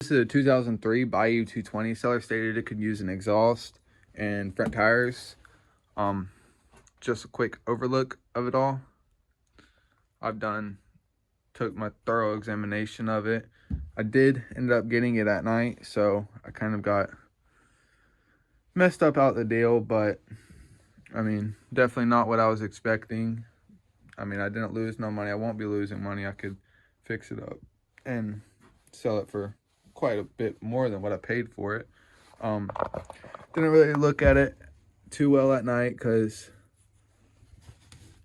This is a 2003 Bayou 220. Seller stated it could use an exhaust and front tires. Just a quick overlook of it all. Took my thorough examination of it. I did end up getting it at night, so I kind of got messed up out the deal, but I mean, definitely not what I was expecting. I mean, I didn't lose no money. I won't be losing money. I could fix it up and sell it for quite a bit more than what I paid for it. Didn't really look at it too well at night because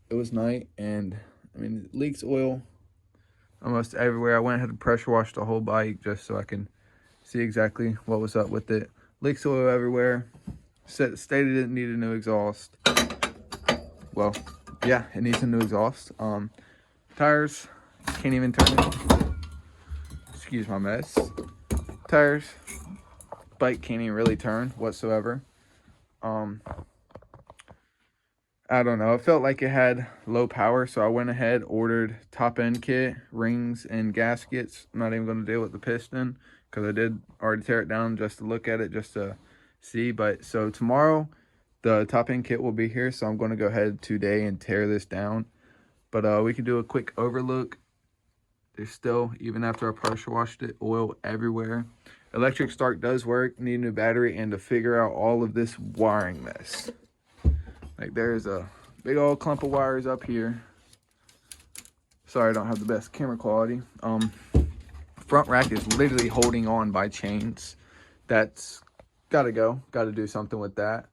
it was night, and I mean, it leaks oil almost everywhere. I went ahead and pressure washed the whole bike just so I can see exactly what was up with it. Leaks oil everywhere. Stated it needed a new exhaust. Well, yeah, it needs a new exhaust. Tires, can't even turn it. Excuse my mess. Tires, bike can't even really turn whatsoever. I don't know. It felt like it had low power, so I went ahead, ordered top end kit, rings, and gaskets. I'm not even going to deal with the piston because I did already tear it down just to look at it, just to see. But so tomorrow, the top end kit will be here, so I'm going to go ahead today and tear this down. But we can do a quick overlook. There's still, even after I pressure washed it, oil everywhere. Electric start does work. Need a new battery and to figure out all of this wiring mess. Like, there's a big old clump of wires up here. Sorry, I don't have the best camera quality. Front rack is literally holding on by chains. That's gotta go. Gotta do something with that.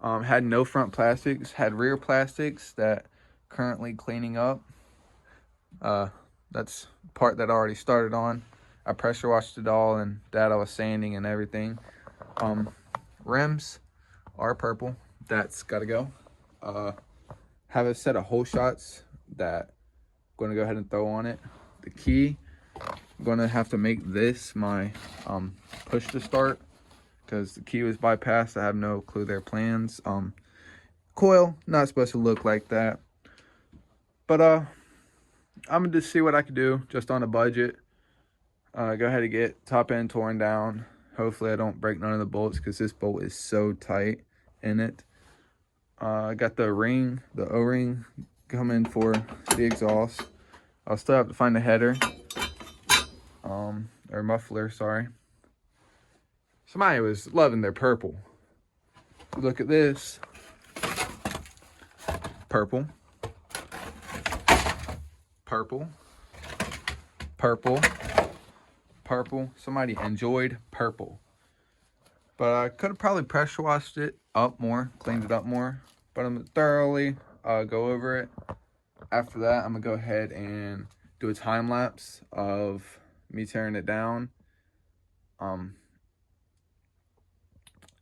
Had no front plastics. Had rear plastics that currently cleaning up. That's part that I already started on. I pressure washed it all, and that I was sanding and everything. Rims are purple. That's gotta go. Have a set of hole shots that I'm gonna go ahead and throw on it. The key, I'm gonna have to make this my push to start because the key was bypassed. I have no clue their plans. Coil, not supposed to look like that. But I'm gonna just see what I can do just on a budget. Go ahead and get top end torn down. Hopefully I don't break none of the bolts because this bolt is so tight in it. I got the O-ring coming for the exhaust. I'll still have to find a header, or muffler, sorry. Somebody was loving their purple. Look at this. Purple. Purple. Purple. Purple. Somebody enjoyed purple. But I could have probably pressure washed it up more, cleaned it up more. But I'm gonna thoroughly go over it. After that, I'm gonna go ahead and do a time lapse of me tearing it down.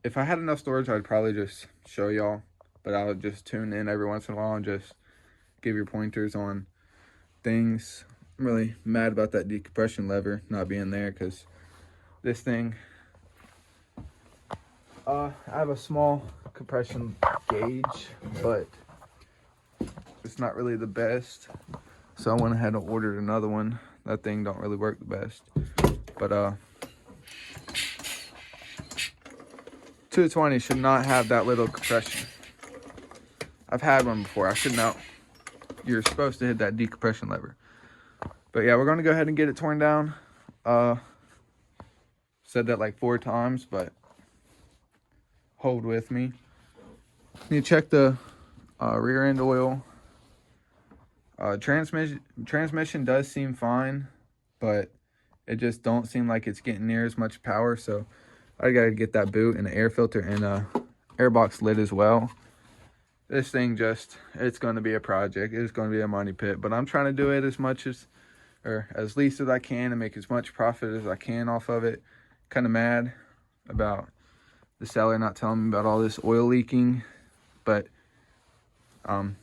If I had enough storage, I'd probably just show y'all. But I'll just tune in every once in a while and just give your pointers on things. I'm really mad about that decompression lever not being there because this thing, I have a small compression gauge, but it's not really the best. So I went ahead and ordered another one. That thing don't really work the best. But 220 should not have that little compression. I've had one before. I should know. You're supposed to hit that decompression lever. But yeah, we're going to go ahead and get it torn down. Said that like 4 times, but hold with me. Need to check the rear end oil. Transmission does seem fine, but it just don't seem like it's getting near as much power. So I gotta get that boot and an air filter and a airbox lid as well. This thing it's going to be a project. It's going to be a money pit, but I'm trying to do it as least as I can and make as much profit as I can off of it. Kind of mad about the seller not telling me about all this oil leaking, but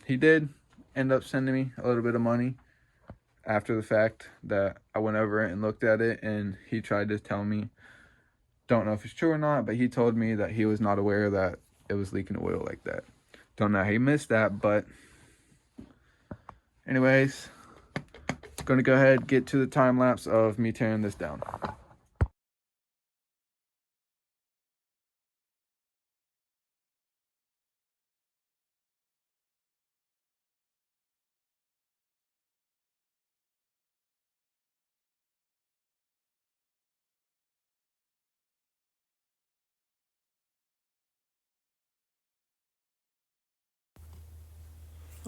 he did end up sending me a little bit of money after the fact that I went over it and looked at it, and he tried to tell me, don't know if it's true or not, but he told me that he was not aware that it was leaking oil like that. Don't know how he missed that, but anyways, gonna go ahead and get to the time lapse of me tearing this down.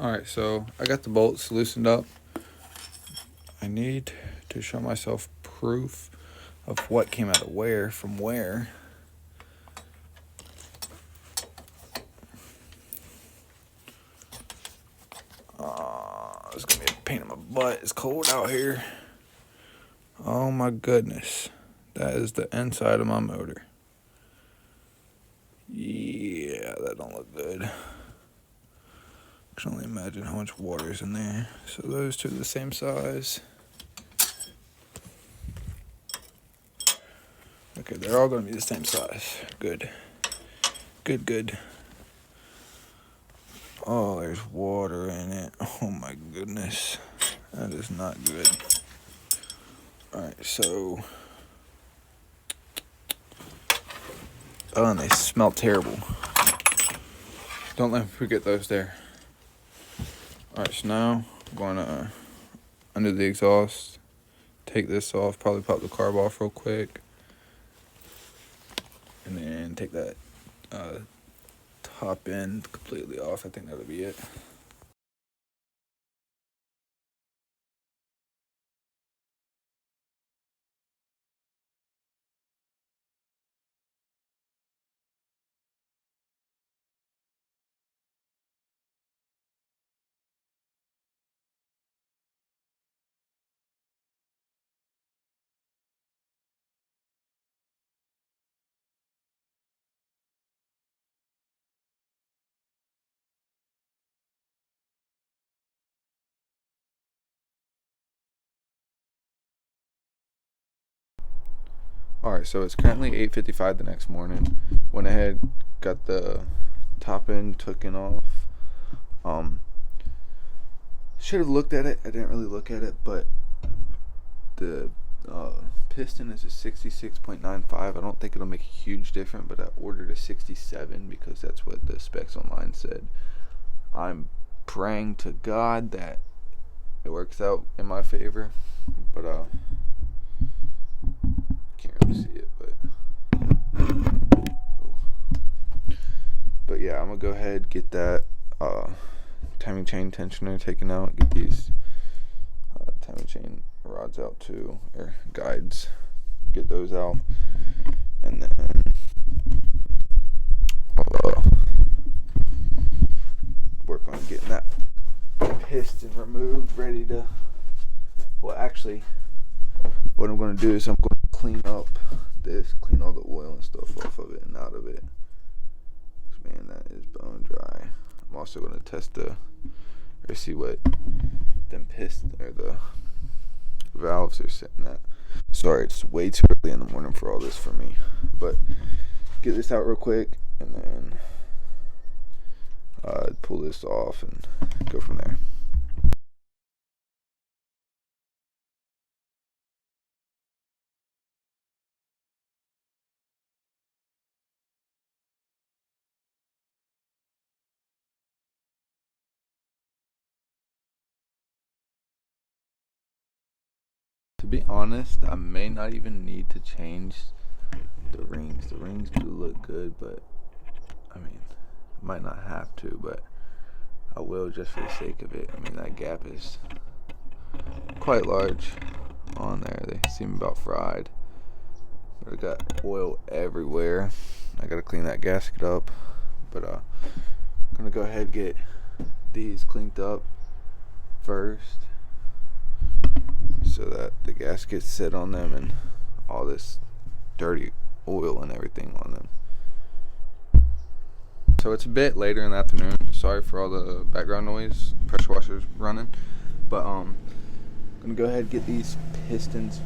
Alright, so I got the bolts loosened up. I need to show myself proof of what came out of where from where. It's gonna be a pain in my butt. It's cold out here. Oh my goodness. That is the inside of my motor. Yeah, that don't look good. I can only imagine how much water is in there. So those two are the same size. Okay, they're all gonna be the same size. Good. Good. Oh, there's water in it. Oh my goodness. That is not good. Alright, so. Oh, and they smell terrible. Don't let me forget those there. Alright, so now I'm going to under the exhaust, take this off, probably pop the carb off real quick, and then take that top end completely off. I think that'll be it. Alright, so it's currently 8:55 the next morning. Went ahead, got the top end taken off. Should have looked at it. I didn't really look at it, but the piston is a 66.95. I don't think it'll make a huge difference, but I ordered a 67 because that's what the specs online said. I'm praying to God that it works out in my favor, but can't really see it, but yeah, I'm gonna go ahead get that timing chain tensioner taken out, get these timing chain rods out too, or guides, get those out, and then I'll work on getting that piston removed, ready to, well actually what I'm going to do is I'm going to clean up this, clean all the oil and stuff off of it and out of it. Man, that is bone dry. I'm also going to test or see what them piston or the valves are sitting at. Sorry, it's way too early in the morning for all this for me, but get this out real quick and then pull this off and go from there. To be honest, I may not even need to change the rings. The rings do look good, but I mean, I might not have to, but I will just for the sake of it. I mean, that gap is quite large on there. They seem about fried. But I got oil everywhere. I gotta clean that gasket up. But I'm gonna go ahead and get these cleaned up first, so that the gaskets sit on them and all this dirty oil and everything on them. So it's a bit later in the afternoon. Sorry for all the background noise. Pressure washer's running. But I'm gonna go ahead and get these pistons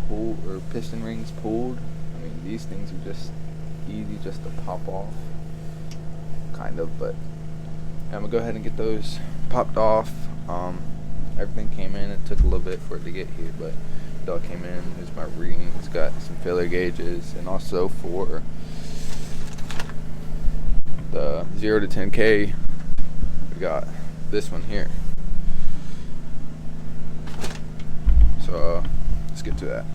pulled, or piston rings pulled. I mean, these things are just easy just to pop off, kind of, but I'm gonna go ahead and get those popped off. Everything came in. It took a little bit for it to get here, but it all came in. Here's my reading. It's got some filler gauges, and also for the 0 to 10K, we got this one here. So let's get to that.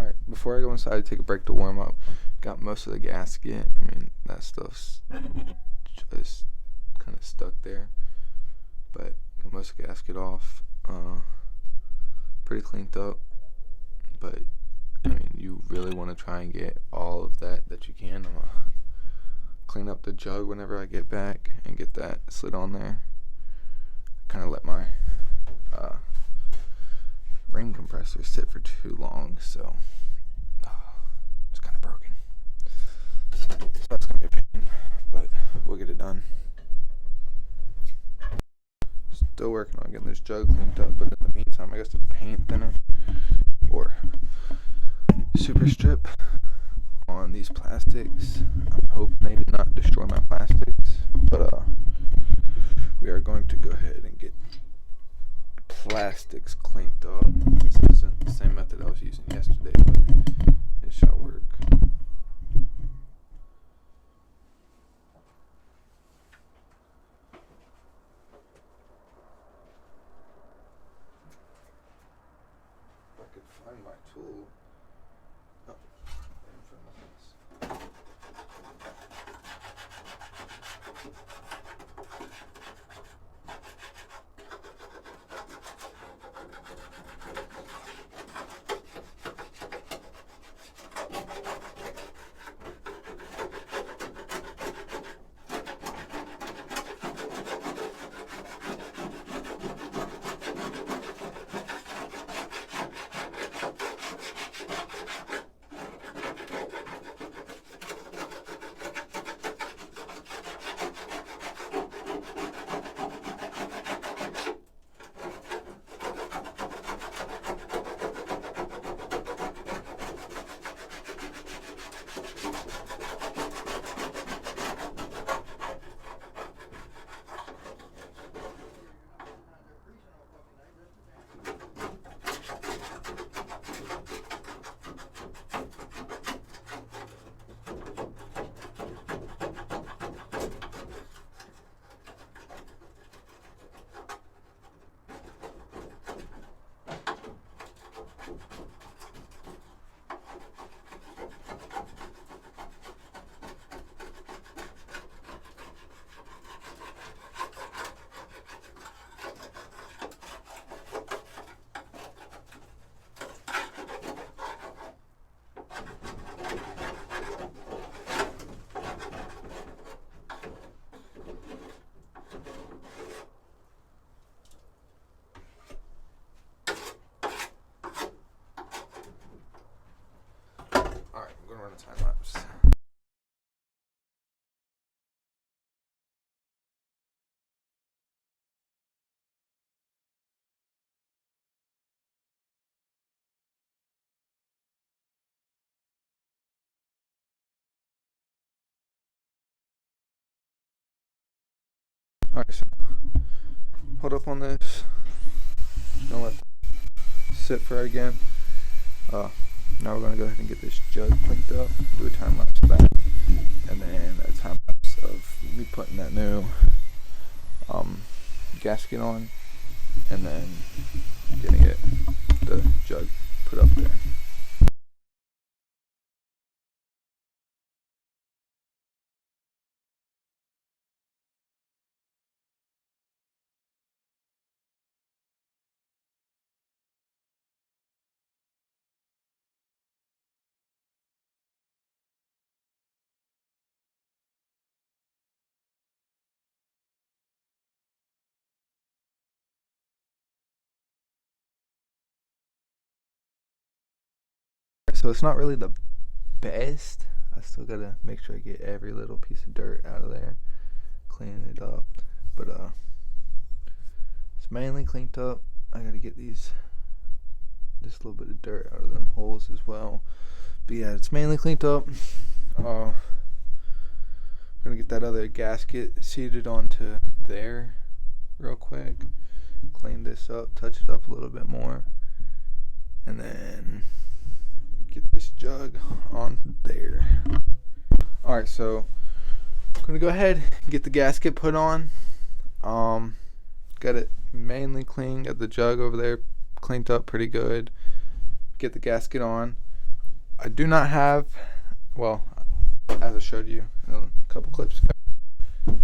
Alright, before I go inside, take a break to warm up. Got most of the gasket. I mean, that stuff's just kind of stuck there. But got most of the gasket off. Pretty cleaned up. But, I mean, you really want to try and get all of that you can. I'm going to clean up the jug whenever I get back and get that slid on there. Kind of let my ring compressor sit for too long, so it's kind of broken. So that's going to be a pain, but we'll get it done. Still working on getting this jug cleaned up, but in the meantime, I guess the paint thinner or super strip on these plastics. I'm hoping they did not destroy my plastics, but we are going to go ahead and get plastics cleaned up. This isn't the same method I was using yesterday, but it shall work. If I could find my tool. Oh, in front of this. Run a time lapse. Alright, so hold up on this. Just gonna let it sit for again. Now we're going to go ahead and get this jug cleaned up, do a time lapse of that, and then a time lapse of me putting that new gasket on, and then getting the jug put up there. So it's not really the best. I still gotta make sure I get every little piece of dirt out of there, cleaning it up. But it's mainly cleaned up. I gotta get this little bit of dirt out of them holes as well. But yeah, it's mainly cleaned up. I'm gonna get that other gasket seated onto there real quick. Clean this up, touch it up a little bit more, and then get this jug on there. Alright, so I'm gonna go ahead and get the gasket put on. Got it mainly clean, got the jug over there cleaned up pretty good. Get the gasket on. I do not have, well, as I showed you in a couple clips ago,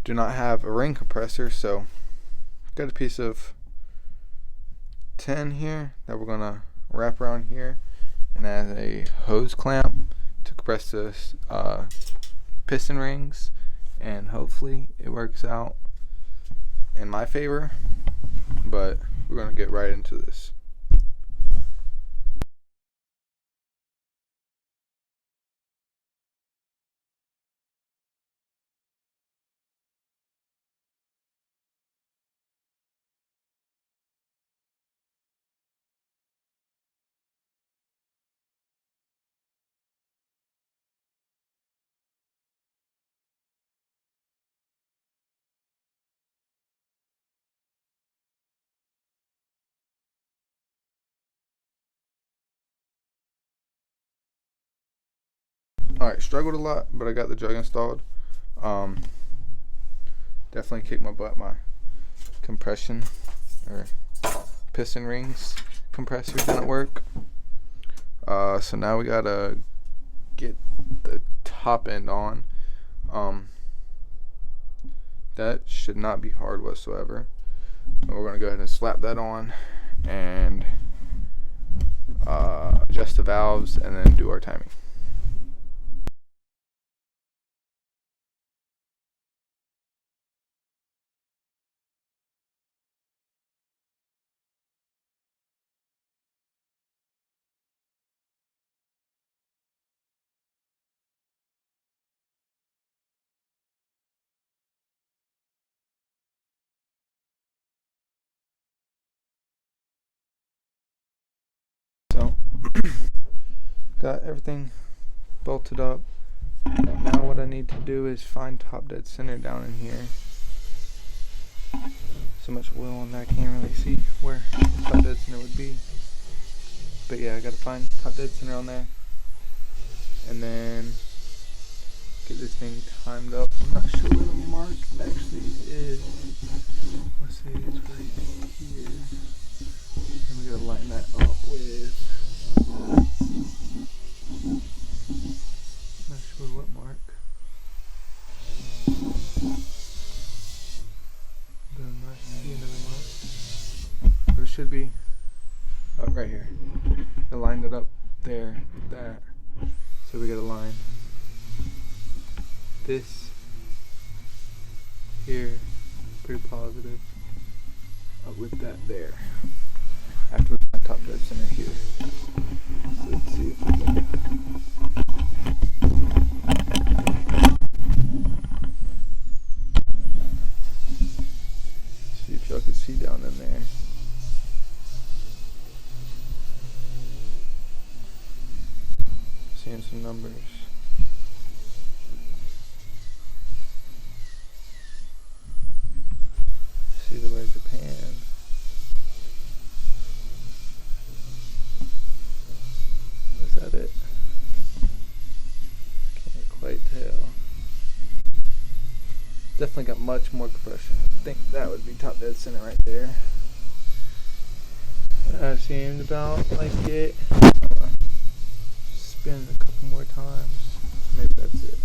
do not have a ring compressor, so got a piece of tin here that we're gonna wrap around here and as a hose clamp to compress this piston rings, and hopefully it works out in my favor, but we're gonna get right into this. Alright, struggled a lot, but I got the jug installed. Definitely kicked my butt. My compression or piston rings compressor didn't work. So now we gotta get the top end on. That should not be hard whatsoever. We're gonna go ahead and slap that on and adjust the valves and then do our timing. So got everything bolted up. Now what I need to do is find top dead center down in here. So much oil on that I can't really see where top dead center would be. But yeah, I gotta find top dead center on there. And then get this thing timed up. I'm not sure where the mark actually is. Let's see, it's right here. And we gotta line that up with, not sure what mark. Do not see another mark. But it should be right here. I lined it up there, that. So we gotta line this here, pretty positive, up with that there. After we find top dead center here. So let's see if we can. See if y'all can see down in there. Seeing some numbers. See the word Japan. Is that it? Can't quite tell. Definitely got much more compression. I think that would be top dead center right there. That seemed about like it. Spin a couple more times. Maybe that's it.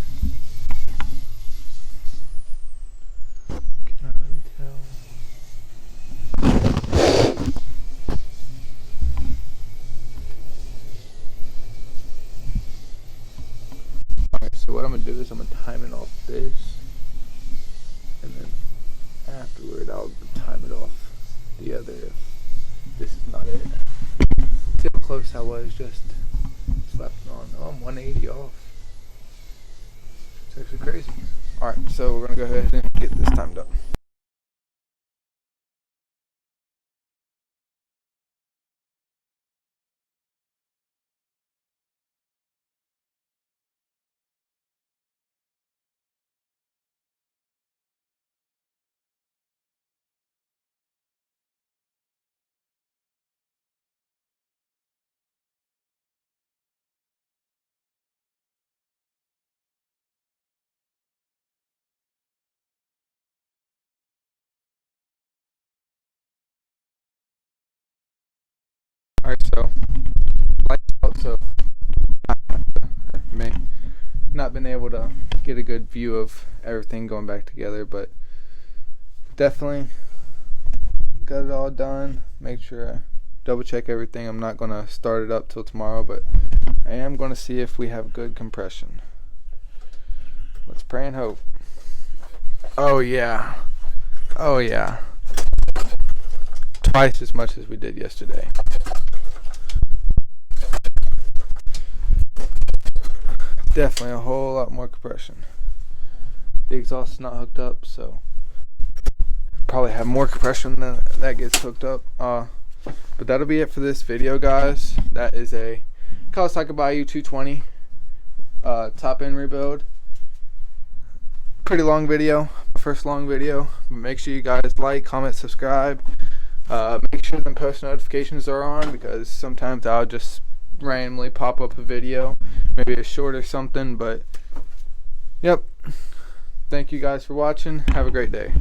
Cannot really tell. Alright, so what I'm going to do is I'm going to time it off this. And then afterward I'll time it off the other if this is not it. See how close I was just slapping on. Oh, I'm 180 off. It's actually crazy. Alright, so we're going to go ahead and get this timed up. Alright, so lights out, so not been able to get a good view of everything going back together, but definitely got it all done. Make sure I double check everything. I'm not going to start it up till tomorrow, but I am going to see if we have good compression. Let's pray and hope. Oh yeah. Oh yeah. Twice as much as we did yesterday. Definitely a whole lot more compression. The exhaust is not hooked up, so probably have more compression than that gets hooked up. But that'll be it for this video, guys. That is a Kawasaki Bayou 220 top end rebuild. Pretty long video, first long video. Make sure you guys like, comment, subscribe. Make sure the post notifications are on, because sometimes I'll just randomly pop up a video, maybe a short or something. But yep, thank you guys for watching. Have a great day.